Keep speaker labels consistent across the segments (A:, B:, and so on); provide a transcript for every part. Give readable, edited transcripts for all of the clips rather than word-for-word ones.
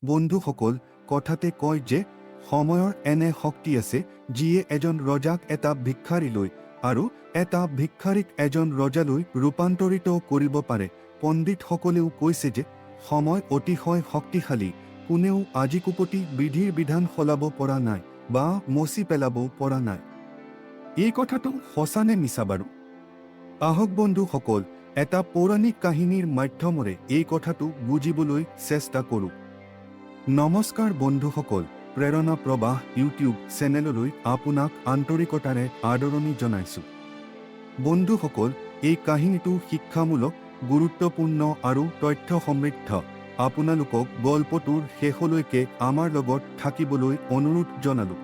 A: বন্ধুসকল, কথাতে কয় যে সময়ৰ এনে শক্তি আছে যিয়ে এজন ৰজাক এটা ভিক্ষাৰীলৈ আৰু এটা ভিক্ষাৰীক এজন ৰজালৈ ৰূপান্তৰিত কৰিব পাৰে। পণ্ডিতসকলেও কৈছে যে সময় অতিশয় শক্তিশালী। কোনেও আজিকোপতি বিধিৰ বিধান সলাব পৰা নাই বা মচি পেলাব পৰা নাই। এই কথাটো সঁচা নে মিছা বাৰু? আহক বন্ধুসকল, এটা পৌৰাণিক কাহিনীৰ মাধ্যমেৰে এই কথাটো বুজিবলৈ চেষ্টা কৰোঁ। নমস্কাৰ বন্ধুসকল, প্ৰেৰণা প্ৰবাহ ইউটিউব চেনেললৈ আপোনাক আন্তৰিকতাৰে আদৰণি জনাইছোঁ। বন্ধুসকল, এই কাহিনীটো শিক্ষামূলক, গুৰুত্বপূৰ্ণ আৰু তথ্য সমৃদ্ধ। আপোনালোকক গল্পটোৰ শেষলৈকে আমাৰ লগত থাকিবলৈ অনুৰোধ জনালোঁ।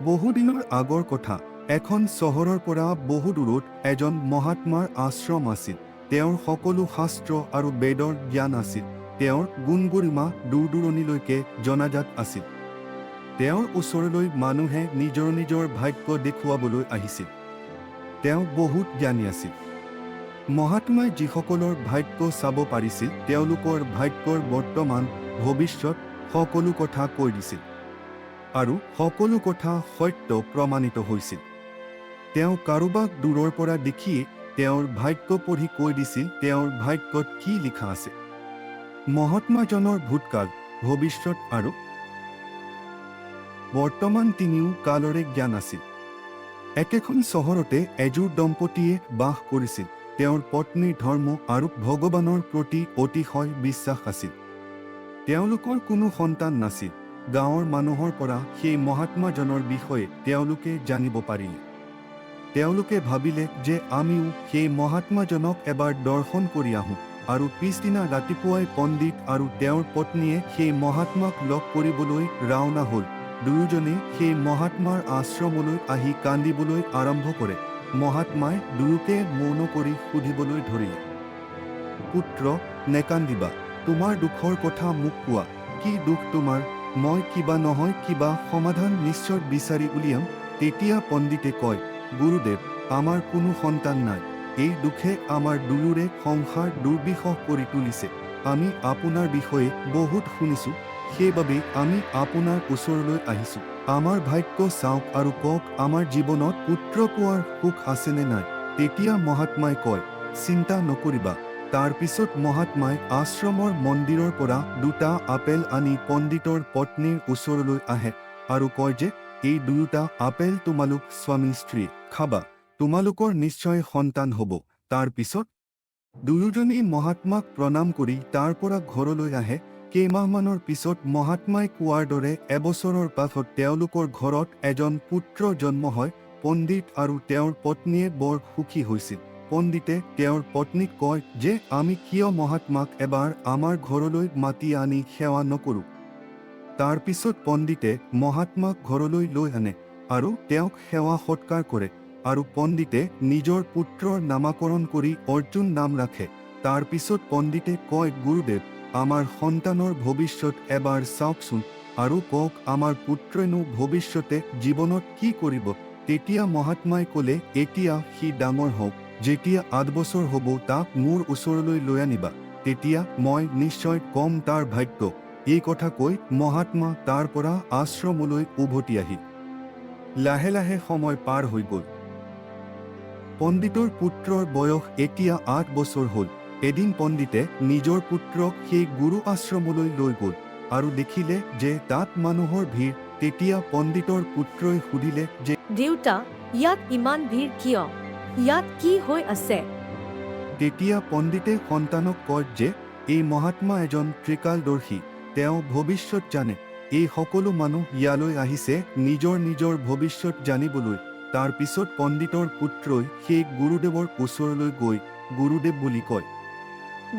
A: বহুদিনৰ আগৰ কথা। এখন চহৰৰ পৰা বহু দূৰত এজন মহাত্মাৰ আশ্ৰম আছিল। তেওঁৰ সকলো শাস্ত্ৰ আৰু বেদৰ জ্ঞান আছিল। তেওঁৰ গুণগৰিমা দূৰ-দূৰণিলৈকে জনাজাত আছিল। তেওঁৰ ওচৰলৈ মানুহে নিজৰ নিজৰ ভাগ্য দেখুৱাবলৈ আহিছিল। তেওঁ বহুত জ্ঞানী আছিল। মহাত্মাই যিসকলৰ ভাগ্য চাব পাৰিছিল তেওঁলোকৰ ভাগ্যৰ বৰ্তমান, ভৱিষ্যত সকলো কথা কৈ দিছিল। আৰু সকলো কথা সত্য প্ৰমাণিত হৈছিল। তেওঁ কাৰোবাক দূৰৰ পৰা দেখিয়ে তেওঁৰ ভাগ্য পঢ়ি কৈ দিছিল তেওঁৰ ভাগ্যত কি লিখা আছে। মহাত্মাজনৰ ভূতকাল, ভৱিষ্যত আৰু বৰ্তমান তিনিও কালৰে জ্ঞান আছিল। একেখন চহৰতে এযোৰ দম্পতীয়ে বাস কৰিছিল। তেওঁৰ পত্নীৰ ধৰ্ম আৰু ভগৱানৰ প্ৰতি অতিশয় বিশ্বাস আছিল। তেওঁলোকৰ কোনো সন্তান নাছিল। গাঁৱৰ মানুহৰ পৰা সেই মহাত্মাজনৰ বিষয়ে তেওঁলোকে জানিব পাৰিলে। তেওঁলোকে ভাবিলে যে আমিও সেই মহাত্মাজনক এবাৰ দৰ্শন কৰি আহোঁ। আৰু পিছদিনা ৰাতিপুৱাই পণ্ডিত আৰু তেওঁৰ পত্নীয়ে সেই মহাত্মাক লগ কৰিবলৈ ৰাওনা হ'ল। দুয়োজনে সেই মহাত্মাৰ আশ্ৰমলৈ আহি কান্দিবলৈ আৰম্ভ কৰে। মহাত্মাই দুয়োকে মৌন কৰি সুধিবলৈ ধৰিলে, পুত্ৰ, নেকান্দিবা। তোমাৰ দুখৰ কথা মোক কোৱা। কি দুখ তোমাৰ? মই কিবা নহয় কিবা সমাধান নিশ্চয় বিচাৰি উলিয়াম। তেতিয়া পণ্ডিতে কয়, গুৰুদেৱ, আমাৰ কোনো সন্তান নাই। এই দুখে আমাৰ দুয়োৰে সংসাৰ দুৰ্বিষহ কৰি তুলিছে। আমি আপোনাৰ বিষয়ে বহুত শুনিছোঁ, সেইবাবে আমি আপোনাৰ ওচৰলৈ আহিছোঁ। আমাৰ ভাগ্য চাওক আৰু কওক, আমাৰ জীৱনত পুত্ৰ পোৱাৰ সুখ আছেনে নাই? তেতিয়া মহাত্মাই কয়, চিন্তা নকৰিবা। তাৰ পিছত মহাত্মাই আশ্ৰমৰ মন্দিৰৰ পৰা দুটা আপেল আনি পণ্ডিতৰ পত্নীৰ ওচৰলৈ আহে আৰু কয় যে এই দুয়োটা আপেল তোমালোক স্বামী স্ত্ৰী খাবা, তোমালোকৰ নিশ্চয় সন্তান হ'ব। তাৰ পিছত দুয়োজনেই মহাত্মাক প্ৰণাম কৰি তাৰ পৰা ঘৰলৈ আহে। কেইমাহমানৰ পিছত মহাত্মাই কোৱাৰ দৰে এবছৰৰ পাছত তেওঁলোকৰ ঘৰত এজন পুত্ৰ জন্ম হয়। পণ্ডিত আৰু তেওঁৰ পত্নীয়ে বৰ সুখী হৈছিল। পণ্ডিতে তেওঁৰ পত্নীক কয় যে আমি কিয় মহাত্মাক এবাৰ আমাৰ ঘৰলৈ মাতি আনি সেৱা নকৰোঁ। তাৰ পিছত পণ্ডিতে মহাত্মাক ঘৰলৈ লৈ আনে আৰু তেওঁক সেৱা সৎকাৰ কৰে। আৰু পণ্ডিতে নিজৰ পুত্ৰৰ নামাকৰণ কৰি অৰ্জুন নাম ৰাখে। তাৰ পিছত পণ্ডিতে কয়, গুৰুদেৱ, আমাৰ সন্তানৰ ভৱিষ্যত এবাৰ চাওকচোন আৰু কওক, আমাৰ পুত্ৰইনো ভৱিষ্যতে জীৱনত কি কৰিব? তেতিয়া মহাত্মাই ক'লে, এতিয়া সি ডাঙৰ হওক, যেতিয়া 8 বছৰ হ'ব তাক মোৰ ওচৰলৈ লৈ আনিবা, তেতিয়া মই নিশ্চয় কম তাৰ ভাগ্য। এই কথা কৈ মহাত্মা তাৰ পৰা আশ্ৰমলৈ উভতি আহিল। লাহে লাহে সময় পাৰ হৈ গ'ল। পণ্ডিতৰ পুত্ৰৰ বয়স এতিয়া 8 বছৰ হ'ল। এদিন পণ্ডিতে নিজৰ পুত্ৰক সেই গুৰু আশ্ৰমলৈ লৈ গ'ল আৰু দেখিলে যে তাত মানুহৰ ভিৰ। তেতিয়া পণ্ডিতৰ পুত্ৰই সুধিলে যে,
B: দেউতা, ইয়াত ইমান ভিৰ কিয়? ইয়াত কি হৈ আছে?
A: তেতিয়া পণ্ডিতে সন্তানক কয় যে এই মহাত্মা এজন ত্ৰিকালদৰ্শী। তেওঁ ভৱিষ্যত জানে। এই সকলো মানুহ ইয়ালৈ আহিছে নিজৰ নিজৰ ভৱিষ্যত জানিবলৈ। তাৰ পিছত পণ্ডিতৰ পুত্ৰই সেই গুৰুদেৱৰ ওচৰলৈ গৈ গুৰুদেৱ বুলি কয়,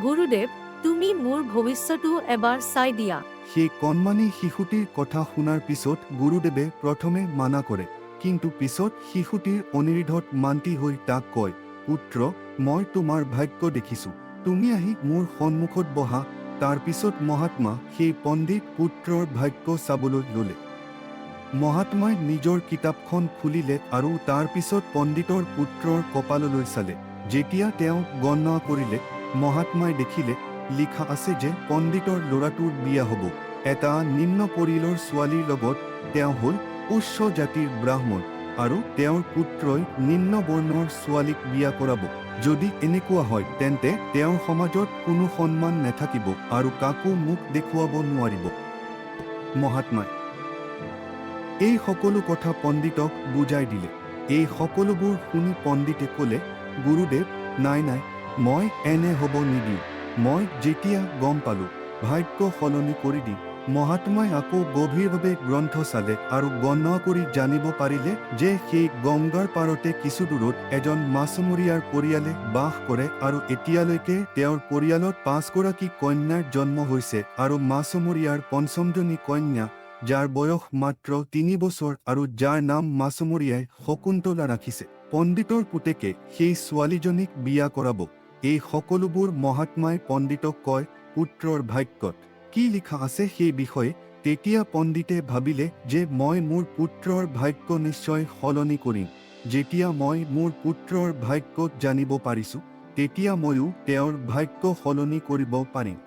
B: গুৰুদেৱ, তুমি মোৰ ভৱিষ্যতো এবাৰ চাই দিয়া।
A: সেই কণমানি শিশুটিৰ কথা শুনাৰ পিছত গুৰুদেৱে প্ৰথমে মানা কৰে, কিন্তু পিছত শিশুটিৰ অনিৰিধত মান্তি হৈ তাক কয়, পুত্ৰ, মই তোমাৰ ভাগ্য দেখিছোঁ, তুমি আহি মোৰ সন্মুখত বহা। তাৰ পিছত মহাত্মা সেই পণ্ডিত পুত্ৰৰ ভাগ্য চাবলৈ ল'লে। মহাত্মাই নিজৰ কিতাপখন খুলিলে আৰু তাৰ পিছত পণ্ডিতৰ পুত্ৰৰ কপাললৈ চালে। যেতিয়া তেওঁ গণনা কৰিলে, মহাত্মাই দেখিলে লিখা আছে যে পণ্ডিতৰ ল'ৰাটোৰ বিয়া হ'ব। এটা নিম্ন পৰিয়ালৰ ছোৱালীৰ লগত তেওঁ হ'ল উচ্চ জাতিৰ ব্ৰাহ্মণ আৰু তেওঁৰ পুত্ৰই নিম্ন বৰ্ণৰ ছোৱালীক বিয়া কৰাব। যদি এনেকুৱা হয় তেন্তে তেওঁৰ সমাজত কোনো সন্মান নাথাকিব আৰু কাকো মুখ দেখুৱাব নোৱাৰিব। মহাত্মাই এই সকলো কথা পণ্ডিতক বুজাই দিলে। এই সকলোবোৰ শুনি পণ্ডিতে ক'লে, গুৰুদেৱ, নাই নাই, মই এনে হ'ব নিদিওঁ। মই যেতিয়া গম পালোঁ, ভাগ্য সলনি কৰি দিম। মহাত্মাই আকৌ গভীৰভাৱে গ্ৰন্থ চালে আৰু গণনা কৰি জানিব পাৰিলে যে সেই গংগাৰ পাৰতে কিছু দূৰত এজন মাছমৰীয়াৰ পৰিয়ালে বাস কৰে আৰু এতিয়ালৈকে তেওঁৰ পৰিয়ালত 5 গৰাকী কন্যাৰ জন্ম হৈছে আৰু মাছমৰীয়াৰ পঞ্চমজনী কন্যা, যাৰ বয়স মাত্ৰ 3 বছৰ আৰু যাৰ নাম মাছমৰীয়াই শকুন্তলা ৰাখিছে। পণ্ডিতৰ পুতেকে সেই ছোৱালীজনীক বিয়া কৰাব। এই সকলোবোৰ মহাত্মাই পণ্ডিতক কয়। পুত্ৰৰ ভাগ্যত কি লিখা আছে সেই বিষয়ে তেতিয়া পণ্ডিতে ভাবিলে যে মই মোৰ পুত্ৰৰ ভাগ্য নিশ্চয় সলনি কৰিম। যেতিয়া মই মোৰ পুত্ৰৰ ভাগ্যত জানিব পাৰিছোঁ, তেতিয়া ময়ো তেওঁৰ ভাগ্য সলনি কৰিব পাৰিম।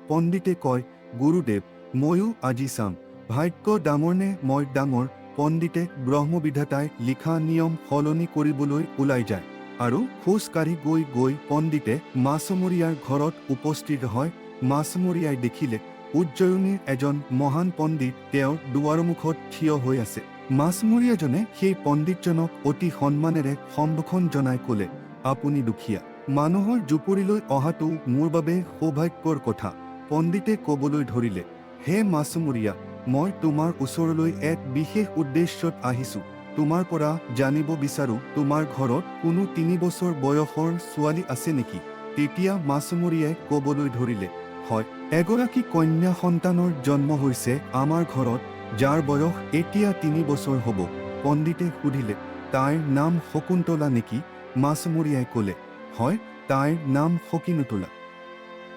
A: পণ্ডিতে কয়, গুৰুদেৱ, ময়ো আজি চাম, ভাগ্য ডাঙৰ নে মই ডাঙৰ। পণ্ডিতে ব্ৰহ্মবিধাতাই লিখা নিয়ম সলনি কৰিবলৈ ওলাই যায় আৰু খোজকাঢ়ি গৈ গৈ পণ্ডিতে মাছমৰীয়াৰ ঘৰত উপস্থিত হয়। মাছমৰীয়াই দেখিলে উজ্জয়িনীৰ এজন মহান পণ্ডিত তেওঁৰ দুৱাৰমুখত থিয় হৈ আছে। মাছমৰীয়াজনে সেই পণ্ডিতজনক অতি সন্মানেৰে সম্ভাষণ জনাই ক'লে, আপুনি দুখীয়া মানুহৰ জুপুৰিলৈ অহাটো মোৰ বাবে সৌভাগ্যৰ কথা। পণ্ডিতে ক'বলৈ ধৰিলে, হে মাছমৰীয়া, মই তোমাৰ ওচৰলৈ এক বিশেষ উদ্দেশ্যত আহিছোঁ। তোমাৰ পৰা জানিব বিচাৰোঁ, তোমাৰ ঘৰত কোনো 3 বছৰ বয়সৰ ছোৱালী আছে নেকি? তেতিয়া মাছমৰীয়াই ক'বলৈ ধৰিলে, হয়, এগৰাকী কন্যা সন্তানৰ জন্ম হৈছে আমাৰ ঘৰত, যাৰ বয়স এতিয়া 3 বছৰ হ'ব। পণ্ডিতে সুধিলে, তাইৰ নাম শকুন্তলা নেকি? মাছমৰীয়াই ক'লে, হয়, তাইৰ নাম শকিনতলা।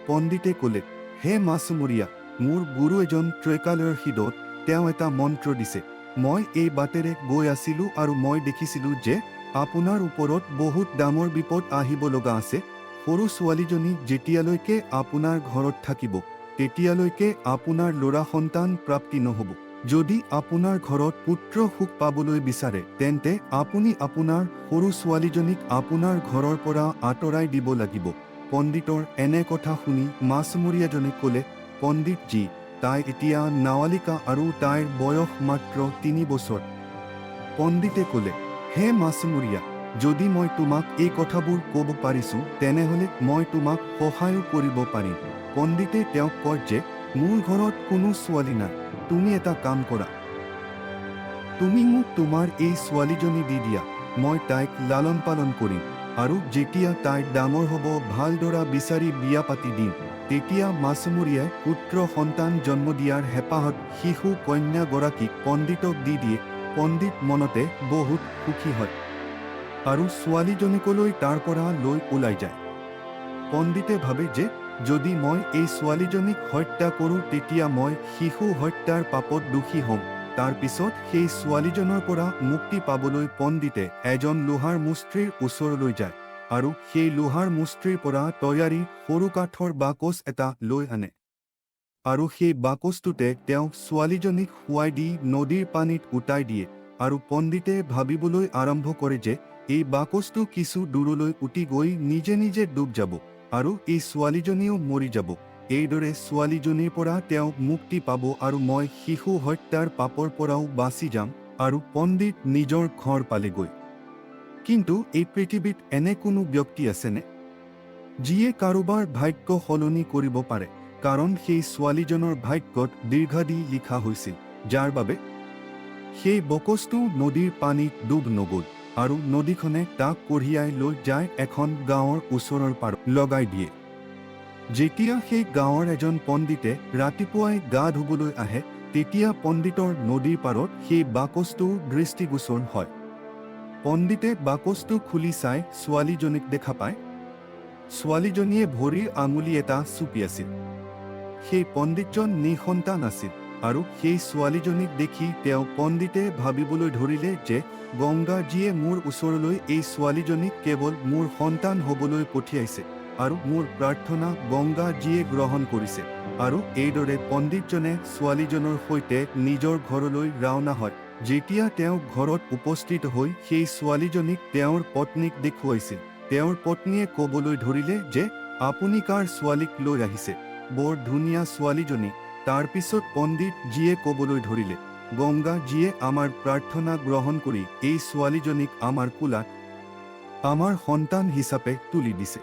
A: পণ্ডিতে ক'লে, হে মাছমৰীয়া, মোৰ গুৰু এজন ত্ৰৈকালয়ৰ হৃদত, তেওঁ এটা মন্ত্ৰ দিছে। মই এই বাটেৰে গৈ আছিলোঁ আৰু মই দেখিছিলোঁ যে আপোনাৰ ওপৰত বহুত ডাঙৰ বিপদ আহিব লগা আছে। সৰু ছোৱালীজনী যেতিয়ালৈকে আপোনাৰ ঘৰত থাকিব, তেতিয়ালৈকে আপোনাৰ ল'ৰা সন্তান প্ৰাপ্তি নহ'ব। যদি আপোনাৰ ঘৰত পুত্ৰ সুখ পাবলৈ বিচাৰে, তেন্তে আপুনি আপোনাৰ সৰু ছোৱালীজনীক আপোনাৰ ঘৰৰ পৰা আঁতৰাই দিব লাগিব। পণ্ডিতৰ এনে কথা শুনি মাছমৰীয়াজনে ক'লে, পণ্ডিতজী, তাই এতিয়া নাবালিকা আৰু তাইৰ বয়স মাত্ৰ 3 বছৰ। পণ্ডিতে ক'লে, হে মাছমৰীয়া, যদি মই তোমাক এই কথাবোৰ ক'ব পাৰিছোঁ, তেনেহ'লে মই তোমাক সহায়ো কৰিব পাৰিম। পণ্ডিতে তেওঁক কয় যে মোৰ ঘৰত কোনো ছোৱালী নাই, তুমি এটা কাম কৰা, তুমি মোক তোমাৰ এই ছোৱালীজনী দি দিয়া, মই তাইক লালন পালন কৰিম আৰু যেতিয়া তাই ডাঙৰ হ'ব ভালদৰা বিচাৰি বিয়া পাতি দিম। তেতিয়া মাছমৰীয়াই পুত্ৰ সন্তান জন্ম দিয়াৰ হেঁপাহত শিশু কন্যাগৰাকীক পণ্ডিতক দি দিয়ে। পণ্ডিত মনতে বহুত সুখী হয় আৰু ছোৱালীজনীকলৈ তাৰ পৰা লৈ ওলাই যায়। পণ্ডিতে ভাবে যে যদি মই এই ছোৱালীজনীক হত্যা কৰোঁ, তেতিয়া মই শিশু হত্যাৰ পাপত দোষী হ'ম। তাৰ পিছত সেই ছোৱালীজনৰ পৰা মুক্তি পাবলৈ পণ্ডিতে এজন লোহাৰ মুষ্ট্ৰিৰ ওচৰলৈ যায় আৰু সেই লোহাৰ মুষ্ট্ৰিৰ পৰা তৈয়াৰী সৰু কাঠৰ বাকচ এটা লৈ আনে আৰু সেই বাকচটোতে তেওঁ ছোৱালীজনীক শুৱাই দি নদীৰ পানীত উটাই দিয়ে আৰু পণ্ডিতে ভাবিবলৈ আৰম্ভ কৰে যে এই বাকচটো কিছু দূৰলৈ উটি গৈ নিজে নিজে ডুব যাব আৰু এই ছোৱালীজনীও মৰি যাব। এইদৰে ছোৱালীজনীৰ পৰা তেওঁ মুক্তি পাব আৰু মই শিশু হত্যাৰ পাপৰ পৰাও বাচি যাম। আৰু পণ্ডিত নিজৰ ঘৰ পালেগৈ। কিন্তু এই পৃথিৱীত এনে কোনো ব্যক্তি আছেনে যিয়ে কাৰোবাৰ ভাগ্য সলনি কৰিব পাৰে? কাৰণ সেই ছোৱালীজনৰ ভাগ্যত দীৰ্ঘাদি লিখা হৈছিল, যাৰ বাবে সেই বাকচটো নদীৰ পানীত ডুব নগ'ল আৰু নদীখনে তাক কঢ়িয়াই লৈ যায় এখন গাঁৱৰ ওচৰৰ পাৰত লগাই দিয়ে। যেতিয়া সেই গাঁৱৰ এজন পণ্ডিতে ৰাতিপুৱাই গা ধুবলৈ আহে, তেতিয়া পণ্ডিতৰ নদীৰ পাৰত সেই বাকচটো দৃষ্টিগোচৰ হয়। পণ্ডিতে বাকচটো খুলি চাই ছোৱালীজনীক দেখা পায়। ছোৱালীজনীয়ে ভৰিৰ আঙুলি এটা চুপি আছিল। সেই পণ্ডিতজন নিঃসন্তান আছিল আৰু সেই ছোৱালীজনীক দেখি তেওঁ পণ্ডিতে ভাবিবলৈ ধৰিলে যে গংগাজীয়ে মোৰ ওচৰলৈ এই ছোৱালীজনীক কেৱল মোৰ সন্তান হ'বলৈ পঠিয়াইছে। আৰু মোৰ প্ৰাৰ্থনা গংগাজীয়ে গ্ৰহণ কৰিছে। আৰু এইদৰে পণ্ডিতজনে ছোৱালীজনৰ সৈতে নিজৰ ঘৰলৈ ৰাওনা হয়। যেতিয়া তেওঁ ঘৰত উপস্থিত হৈ সেই ছোৱালীজনীক তেওঁৰ পত্নীক দেখুৱাইছিল, তেওঁৰ পত্নীয়ে ক'বলৈ ধৰিলে যে আপুনি কাৰ ছোৱালীক লৈ আহিছে? বৰ ধুনীয়া ছোৱালীজনী। তাৰ পিছত পণ্ডিতজীয়ে ক'বলৈ ধৰিলে, গংগাজীয়ে আমাৰ প্ৰাৰ্থনা গ্ৰহণ কৰি এই ছোৱালীজনীক আমাৰ কোলাত আমাৰ সন্তান হিচাপে তুলি দিছে।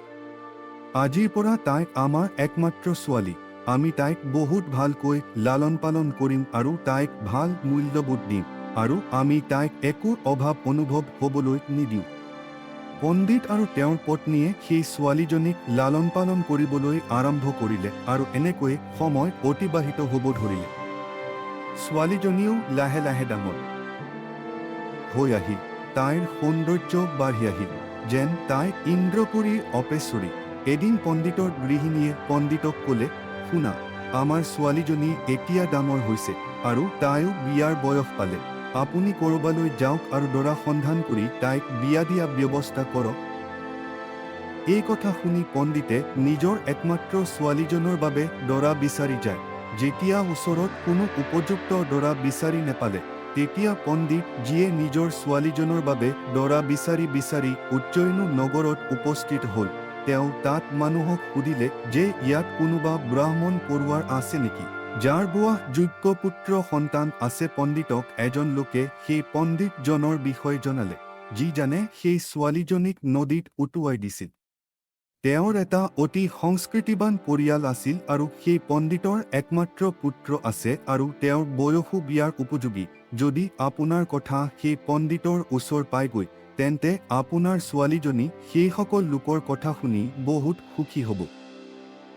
A: আজিৰ পৰা তাই আমাৰ একমাত্ৰ ছোৱালী। আমি তাইক বহুত ভালকৈ লালন পালন কৰিম আৰু তাইক ভাল মূল্যবোধ দিম আৰু আমি তাইক একো অভাৱ অনুভৱ হ'বলৈ নিদিওঁ। পণ্ডিত আৰু তেওঁৰ পত্নীয়ে সেই ছোৱালীজনীক লালন পালন কৰিবলৈ আৰম্ভ কৰিলে আৰু এনেকৈ সময় অতিবাহিত হ'ব ধৰিলে। ছোৱালীজনীও লাহে লাহে ডাঙৰ হৈ আহিল। তাইৰ সৌন্দৰ্য বাঢ়ি আহিল, যেন তাই ইন্দ্ৰপুৰীৰ অপেশ্বৰী। এদিন পণ্ডিতৰ গৃহিণীয়ে পণ্ডিতক ক'লে, শুনা, আমাৰ ছোৱালীজনী এতিয়া ডাঙৰ হৈছে আৰু তাইও বিয়াৰ বয়স পালে। আপুনি ক'ৰবালৈ যাওক আৰু দৰা সন্ধান কৰি তাইক বিয়া দিয়া ব্যৱস্থা কৰক। এই কথা শুনি পণ্ডিতে নিজৰ একমাত্ৰ ছোৱালীজনৰ বাবে দৰা বিচাৰি যায়। যেতিয়া ওচৰত কোনো উপযুক্ত দৰা বিচাৰি নেপালে, তেতিয়া পণ্ডিতজীয়ে নিজৰ ছোৱালীজনৰ বাবে দৰা বিচাৰি বিচাৰি উজ্জয়িনী নগৰত উপস্থিত হ'ল। তেওঁ তাত মানুহক সুধিলে যে ইয়াত কোনোবা ব্ৰাহ্মণ পৰুৱাৰ আছে নেকি, যাৰ বিবাহ যোগ্য পুত্ৰ সন্তান আছে। পণ্ডিতক এজন লোকে সেই পণ্ডিতজনৰ বিষয়ে জনালে, যি জানে সেই ছোৱালীজনীক নদীত উটুৱাই দিছিল। তেওঁৰ এটা অতি সংস্কৃতিবান পৰিয়াল আছিল আৰু সেই পণ্ডিতৰ একমাত্ৰ পুত্ৰ আছে আৰু তেওঁৰ বয়সো বিয়াৰ উপযোগী। যদি আপোনাৰ কথা সেই পণ্ডিতৰ ওচৰ পায়গৈ, তেন্তে আপোনাৰ ছোৱালীজনী সেইসকল লোকৰ কথা শুনি বহুত সুখী হ'ব।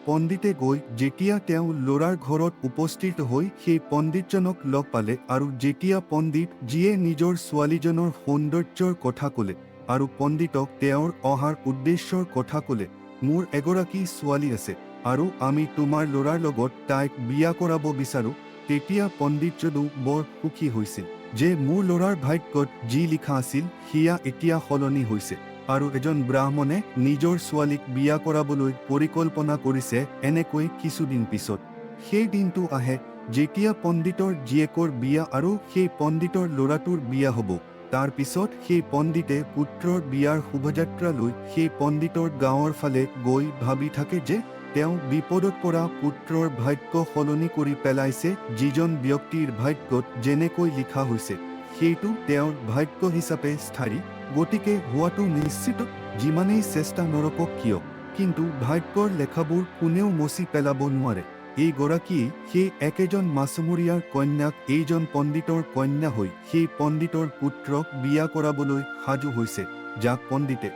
A: পণ্ডিতে গৈ যেতিয়া তেওঁ ল'ৰাৰ ঘৰত উপস্থিত হৈ সেই পণ্ডিতজনক লগ পালে আৰু যেতিয়া পণ্ডিতজীয়ে নিজৰ ছোৱালীজনৰ সৌন্দৰ্যৰ কথা ক'লে আৰু পণ্ডিতক তেওঁৰ অহাৰ উদ্দেশ্যৰ কথা ক'লে, মোৰ এগৰাকী ছোৱালী আছে আৰু আমি তোমাৰ ল'ৰাৰ লগত তাইক বিয়া কৰাব বিচাৰোঁ, তেতিয়া পণ্ডিতজনো বৰ সুখী হৈছিল যে মোৰ ল'ৰাৰ ভাগ্যত যি লিখা আছিল সেয়া এতিয়া সলনি হৈছে আৰু এজন ব্ৰাহ্মণে নিজৰ ছোৱালীক বিয়া কৰাবলৈ পৰিকল্পনা কৰিছে। এনেকৈ কিছুদিন পিছত সেই দিনটো আহে যেতিয়া পণ্ডিতৰ জীয়েকৰ বিয়া আৰু সেই পণ্ডিতৰ ল'ৰাটোৰ বিয়া হ'ব। তাৰ পিছত সেই পণ্ডিতে পুত্ৰৰ বিয়াৰ শোভাযাত্ৰা লৈ সেই পণ্ডিতৰ গাঁৱৰ ফালে গৈ ভাবি থাকে যে তেওঁ বিপদত পৰা পুত্ৰৰ ভাগ্য সলনি কৰি পেলাইছে। যিজন ব্যক্তিৰ ভাগ্যত যেনেকৈ লিখা হৈছে সেইটো তেওঁৰ ভাগ্য হিচাপে স্থায়ী, গতিকে হোৱাটো নিশ্চিত, যিমানেই চেষ্টা নৰকক কিয়। কিন্তু ভাগ্যৰ লেখাবোৰ কোনেও মচি পেলাব নোৱাৰে। এইগৰাকীয়ে সেই একেজন মাছমৰীয়াৰ কন্যাক এইজন পণ্ডিতৰ কন্যা হৈ সেই পণ্ডিতৰ পুত্ৰক বিয়া কৰাবলৈ সাজু হৈছে, যাক পণ্ডিতে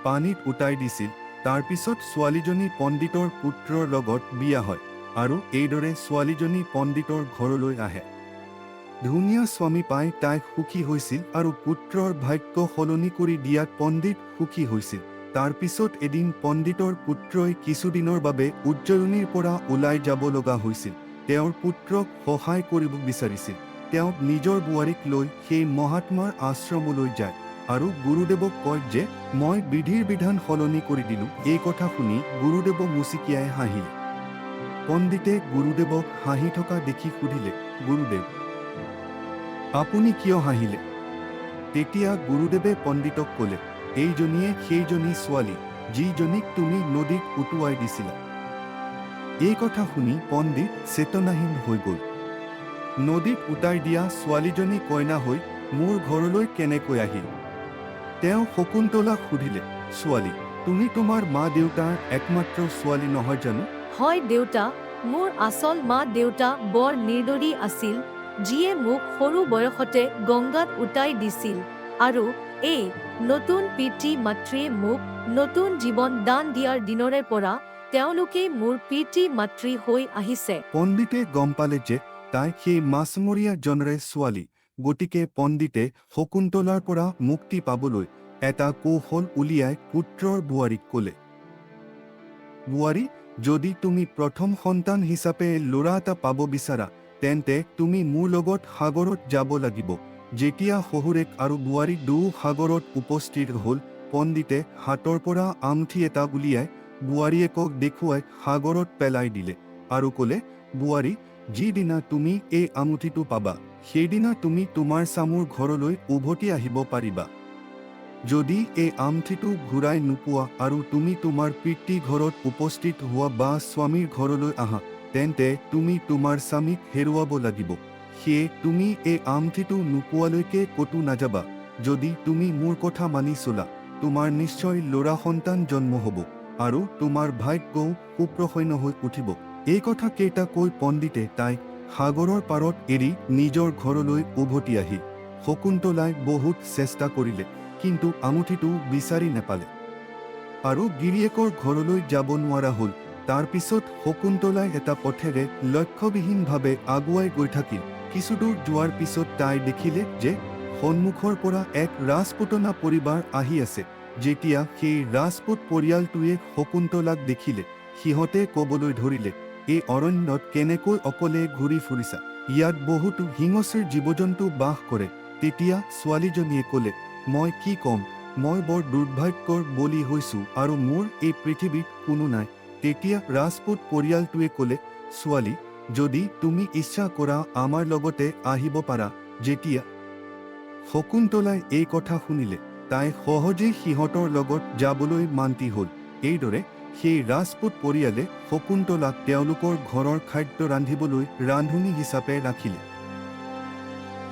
A: পানীত উটাই দিছিল। তাৰ পিছত ছোৱালীজনী পণ্ডিতৰ পুত্ৰৰ লগত বিয়া হয় আৰু এইদৰে ছোৱালীজনী পণ্ডিতৰ ঘৰলৈ আহে। ধুনীয়া স্বামী পাই তাই সুখী হৈছিল আৰু পুত্ৰৰ ভাগ্য সলনি কৰি দিয়াত পণ্ডিত সুখী হৈছিল। তাৰ পিছত এদিন পণ্ডিতৰ পুত্ৰই কিছুদিনৰ বাবে উজ্জয়িনীৰ পৰা ওলাই যাব লগা হৈছিল। তেওঁৰ পুত্ৰক সহায় কৰিব বিচাৰিছিল। তেওঁ নিজৰ বোৱাৰীক লৈ সেই মহাত্মাৰ আশ্ৰমলৈ যায় আৰু গুৰুদেৱক কয় যে মই বিধিৰ বিধান সলনি কৰি দিলোঁ। এই কথা শুনি গুৰুদেৱ মুচিকিয়াই হাঁহিলে। পণ্ডিতে গুৰুদেৱক হাঁহি থকা দেখি সুধিলে, গুৰুদেৱ, আপুনি কিয় হাঁহিলে? তেতিয়া গুৰুদেৱে পণ্ডিতক ক'লে, এইজনীয়ে সেইজনী ছোৱালী যিজনীক তুমি নদীত উটুৱাই দিছিলা। এই কথা শুনি পণ্ডিত চেতনাহীন হৈ গ'ল। নদীত উটাই দিয়া ছোৱালীজনী কইনা হৈ মোৰ ঘৰলৈ কেনেকৈ আহিল? তেওঁ শকুন্তলাক সুধিলে, ছোৱালী, তুমি তোমাৰ মা দেউতাৰ একমাত্ৰ ছোৱালী নহয় জানো?
B: হয় দেউতা, মোৰ আচল মা দেউতা বৰ নিৰ্দয়ী আছিল, যিয়ে মোক সৰু বয়সতে গংগাত উটাই দিছিল আৰু এই নতুন পিতৃ মাতৃয়ে মোক নতুন জীৱন দান দিয়াৰ দিনৰে পৰা তেওঁলোকে মোৰ পিতৃ মাতৃ হৈ আহিছে।
A: পণ্ডিতে গম পালে যে তাই সেই মাছমৰীয়াজনৰে ছোৱালী, গতিকে পণ্ডিতে শকুন্তলাৰ পৰা মুক্তি পাবলৈ এটা কৌশল উলিয়াই পুত্ৰৰ বোৱাৰীক ক'লে, বোৱাৰী, যদি তুমি প্ৰথম সন্তান হিচাপে ল'ৰা এটা পাব বিচাৰা, তেন্তে তুমি মোৰ লগত সাগৰত যাব লাগিব। যেতিয়া শহুৰেক আৰু বোৱাৰী দুয়ো সাগৰত উপস্থিত হ'ল, পণ্ডিতে হাতৰ পৰা আঙঠি এটা উলিয়াই বোৱাৰীয়েকক দেখুৱাই সাগৰত পেলাই দিলে আৰু ক'লে, বোৱাৰী, যিদিনা তুমি এই আঙুঠিটো পাবা সেইদিনা তুমি তোমাৰ স্বামীৰ ঘৰলৈ উভতি আহিব পাৰিবা। যদি এই আঙুঠিটো ঘূৰাই নোপোৱা আৰু তুমি তোমাৰ পিতৃ ঘৰত উপস্থিত হোৱা বা স্বামীৰ ঘৰলৈ আহা, তেন্তে তুমি তোমাৰ স্বামীক হেৰুৱাব লাগিব। সেয়ে তুমি এই আঙুঠিটো নোপোৱালৈকে ক'তো নাযাবা। যদি তুমি মোৰ কথা মানি চলা, তোমাৰ নিশ্চয় ল'ৰা সন্তান জন্ম হ'ব আৰু তোমাৰ ভাগ্যও সুপ্ৰসন্ন হৈ উঠিব। এই কথা কেইটা কৈ পণ্ডিতে তাইক সাগৰৰ পাৰত এৰি নিজৰ ঘৰলৈ উভতি আহি শকুন্তলাই বহুত চেষ্টা কৰিলে, কিন্তু আঙুঠিটো বিচাৰি নেপালে আৰু গিৰিয়েকৰ ঘৰলৈ যাব নোৱাৰা হ'ল। তাৰ পিছত শকুন্তলাই এটা পথেৰে লক্ষ্যবিহীনভাৱে আগুৱাই গৈ থাকিল। কিছুদূৰ যোৱাৰ পিছত তাই দেখিলে যে সন্মুখৰ পৰা এক ৰাজপুতনা পৰিবাৰ আহি আছে। যেতিয়া সেই ৰাজপুত পৰিয়ালটোৱে শকুন্তলাক দেখিলে, সিহঁতে ক'বলৈ ধৰিলে, এই অৰণ্যত কেনেকৈ অকলে ঘূৰি ফুৰিছা? ইয়াত বহুতো হিংস্ৰ জীৱ-জন্তু বাস কৰে। তেতিয়া ছোৱালীজনীয়ে ক'লে, মই কি ক'ম, মই বৰ দুৰ্ভাগ্যৰ বলি হৈছোঁ আৰু মোৰ এই পৃথিৱীত কোনো নাই। তেতিয়া ৰাজপুত পৰিয়ালটোৱে ক'লে, ছোৱালী, যদি তুমি ইচ্ছা কৰা আমাৰ লগতে আহিব পাৰা। যেতিয়া শকুন্তলাই এই কথা শুনিলে, তাই সহজেই সিহঁতৰ লগত যাবলৈ মান্তি হ'ল। এইদৰে সেই ৰাজপুত পৰিয়ালে শকুন্তলাক তেওঁলোকৰ ঘৰৰ খাদ্য ৰান্ধিবলৈ ৰান্ধনী হিচাপে ৰাখিলে।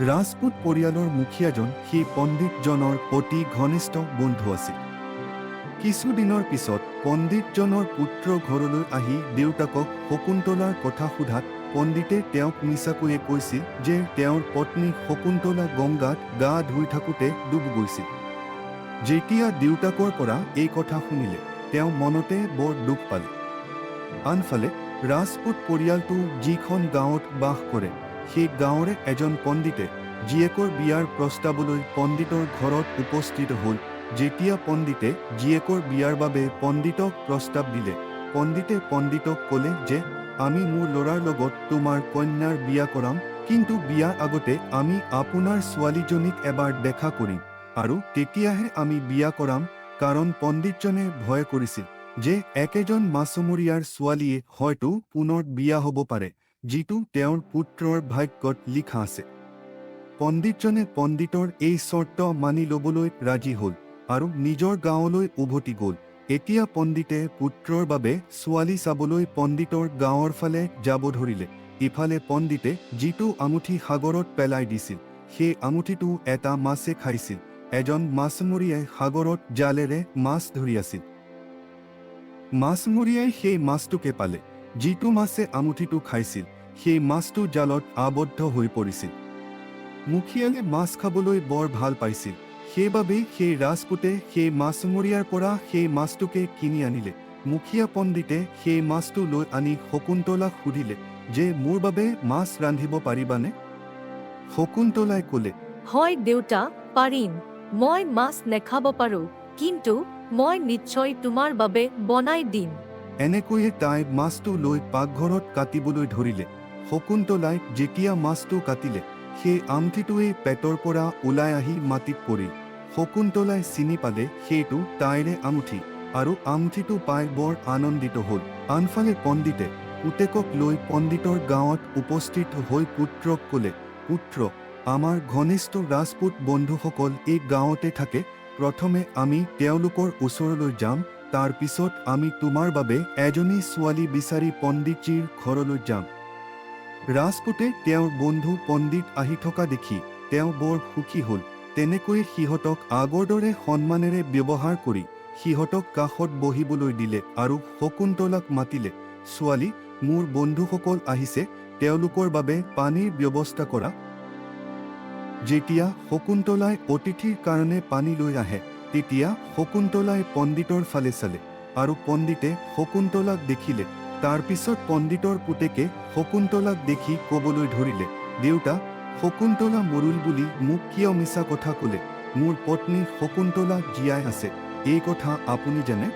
A: ৰাজপুত পৰিয়ালৰ মুখীয়াজন সেই পণ্ডিতজনৰ অতি ঘনিষ্ঠ বন্ধু আছিল। কিছুদিনৰ পিছত পণ্ডিতজনৰ পুত্ৰ ঘৰলৈ আহি দেউতাকক শকুন্তলাৰ কথা সোধাত পণ্ডিতে তেওঁক মিছাকৈয়ে কৈছিল যে তেওঁৰ পত্নী শকুন্তলা গংগাত গা ধুই থাকোঁতে ডুব গৈছিল। যেতিয়া দেউতাকৰ পৰা এই কথা শুনিলে, তেওঁ মনতে বৰ দুখ পালে। আনফালে ৰাজপুত পৰিয়ালটো যিখন গাঁৱত বাস কৰে, সেই গাঁৱৰে এজন পণ্ডিতে জীয়েকৰ বিয়াৰ প্ৰস্তাৱলৈ পণ্ডিতৰ ঘৰত উপস্থিত হ'ল। যেতিয়া পণ্ডিতে জীয়েকৰ বিয়াৰ বাবে পণ্ডিতক প্ৰস্তাৱ দিলে, পণ্ডিতে পণ্ডিতক ক'লে যে আমি মোৰ ল'ৰাৰ লগত তোমাৰ কন্যাৰ বিয়া কৰাম, কিন্তু বিয়াৰ আগতে আমি আপোনাৰ ছোৱালীজনীক এবাৰ দেখা কৰিম আৰু তেতিয়াহে আমি বিয়া কৰাম। কাৰণ পণ্ডিতজনে ভয় কৰিছিল যে একেজন মাছমৰীয়াৰ ছোৱালীয়ে হয়তো পুনৰ বিয়া হ'ব পাৰে, যিটো তেওঁৰ পুত্ৰৰ ভাগ্যত লিখা আছে। পণ্ডিতজনে পণ্ডিতৰ এই চৰ্ত মানি ল'বলৈ ৰাজি হ'ল আৰু নিজৰ গাঁৱলৈ উভতি গ'ল। এতিয়া পণ্ডিতে পুত্ৰৰ বাবে ছোৱালী চাবলৈ পণ্ডিতৰ গাঁৱৰ ফালে যাব ধৰিলে। ইফালে পণ্ডিতে যিটো আঙুঠি সাগৰত পেলাই দিছিল, সেই আঙুঠিটো এটা মাছে খাইছিল। এজন মাছমৰীয়াই সাগৰত জালেৰে মাছ ধৰি আছিল। মাছমৰীয়াই সেই মাছটোকে পালে। যিটো মাছে আঙুঠিটো খাইছিল, সেই মাছটো জালত আবদ্ধ হৈ পৰিছিল। মুখিয়ালে মাছ খাবলৈ বৰ ভাল পাইছিল, সেইবাবেই সেই ৰাজপুতে সেই মাছমৰীয়াৰ পৰা সেই মাছটোকে কিনি আনিলে। মুখিয়া পণ্ডিতে সেই মাছটো লৈ আনি শকুন্তলাক সুধিলে যে মোৰ বাবে মাছ ৰান্ধিব পাৰিবানে? শকুন্তলাই ক'লে,
B: হয় দেউতা, পাৰিম। মই মাছ নেখাব পাৰোঁ, কিন্তু মই নিশ্চয় তোমাৰ বাবে বনাই দিম।
A: এনেকৈয়ে তাই মাছটো লৈ পাকঘৰত কাটিবলৈ ধৰিলে। শকুন্তলাই যেতিয়া মাছটো কাটিলে, সেই আঙুঠিটোৱেই পেটৰ পৰা ওলাই আহি মাটিত পৰিল। শকুন্তলাই চিনি পালে সেইটো তাইৰে আঙুঠি আৰু আঙুঠিটো পাই বৰ আনন্দিত হ'ল। আনফালে পণ্ডিতে পুতেকক লৈ পণ্ডিতৰ গাঁৱত উপস্থিত হৈ পুত্ৰক ক'লে, পুত্ৰ, আমাৰ ঘনিষ্ঠ ৰাজপুত বন্ধুসকল এই গাঁৱতে থাকে। প্ৰথমে আমি তেওঁলোকৰ ওচৰলৈ যাম, তাৰ পিছত আমি তোমাৰ বাবে এজনী ছোৱালী বিচাৰি পণ্ডিতজীৰ ঘৰলৈ যাম। ৰাজপুতে তেওঁৰ বন্ধু পণ্ডিত আহি থকা দেখি তেওঁ বৰ সুখী হ'ল। তেনেকৈয়ে সিহঁতক আগৰ দৰে সন্মানেৰে ব্যৱহাৰ কৰি সিহঁতক কাষত বহিবলৈ দিলে আৰু শকুন্তলাক মাতিলে, ছোৱালী, মোৰ বন্ধুসকল আহিছে, তেওঁলোকৰ বাবে পানীৰ ব্যৱস্থা কৰা। যেতিয়া শকুন্তলাই অতিথিৰ কাৰণে পানী লৈ আহে, তেতিয়া শকুন্তলাই পণ্ডিতৰ ফালে চালে আৰু পণ্ডিতে শকুন্তলাক দেখিলে। তাৰ পিছত পণ্ডিতৰ পুতেকে শকুন্তলাক দেখি ক'বলৈ ধৰিলে, দেউতা, শকুন্তলা মৰিল বুলি মোক কিয় মিছা কথা ক'লে? মোৰ পত্নী শকুন্তলা জীয়াই আছে, এই কথা আপুনি জানে?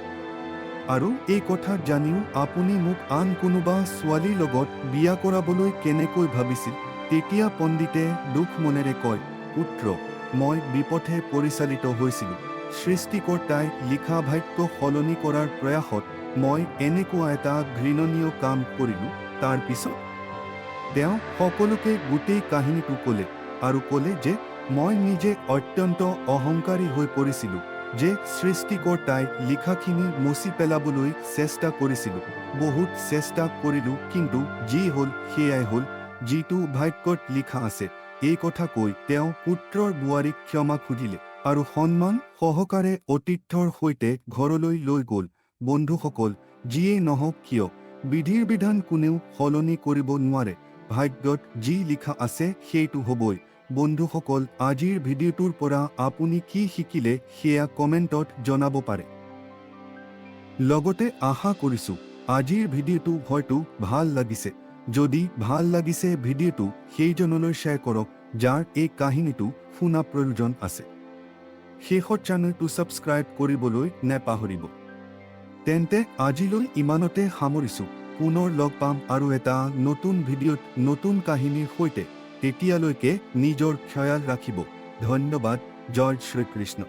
A: আৰু এই কথা জানিও আপুনি মোক আন কোনোবা ছোৱালীৰ লগত বিয়া কৰাবলৈ কেনেকৈ ভাবিছিল? তেতিয়া পণ্ডিতে দুখ মনেৰে কয়, পুত্ৰ, মই বিপথে পৰিচালিত হৈছিলোঁ। সৃষ্টিকৰ্তাই লিখা ভাগ্য সলনি কৰাৰ প্ৰয়াসত মই এনেকুৱা এটা ঘৃণনীয় কাম কৰিলোঁ। তাৰ পিছত তেওঁ সকলোকে গোটেই কাহিনীটো ক'লে আৰু ক'লে যে মই নিজে অত্যন্ত অহংকাৰী হৈ পৰিছিলোঁ, যে সৃষ্টিকৰ্তাই লিখাখিনি মচি পেলাবলৈ চেষ্টা কৰিছিলোঁ। বহুত চেষ্টা কৰিলোঁ, কিন্তু যি হ'ল সেয়াই হ'ল, যিটো ভাগ্যত লিখা আছে। এই কথা কৈ তেওঁ পুত্ৰৰ বোৱাৰীক ক্ষমা খুজিলে আৰু সন্মান সহকাৰে অতিথ্যৰ সৈতে ঘৰলৈ লৈ গ'ল। বন্ধুসকল, যিয়েই নহওক কিয়, বিধিৰ বিধান কোনেও সলনি কৰিব নোৱাৰে। ভাগ্যত যি লিখা আছে সেইটো হ'বই। বন্ধুসকল, আজিৰ ভিডিঅ'টোৰ পৰা আপুনি কি শিকিলে সেয়া কমেণ্টত জনাব পাৰে। লগতে আশা কৰিছোঁ আজিৰ ভিডিঅ'টো হয়তো ভাল লাগিছে। যদি ভাল লাগিছে ভিডিঅ'টো সেইজনলৈ শ্বেয়াৰ কৰক যাৰ এই কাহিনীটো শুনা প্ৰয়োজন আছে। শেষত চেনেলটো ছাবস্ক্ৰাইব কৰিবলৈ নাপাহৰিব। তেন্তে আজিলৈ ইমানতে সামৰিছোঁ। পুনৰ লগ পাম আৰু এটা নতুন ভিডিঅ'ত নতুন কাহিনীৰ সৈতে। তেতিয়ালৈকে নিজৰ খ্যাল ৰাখিব। ধন্যবাদ। জয় শ্ৰীকৃষ্ণ।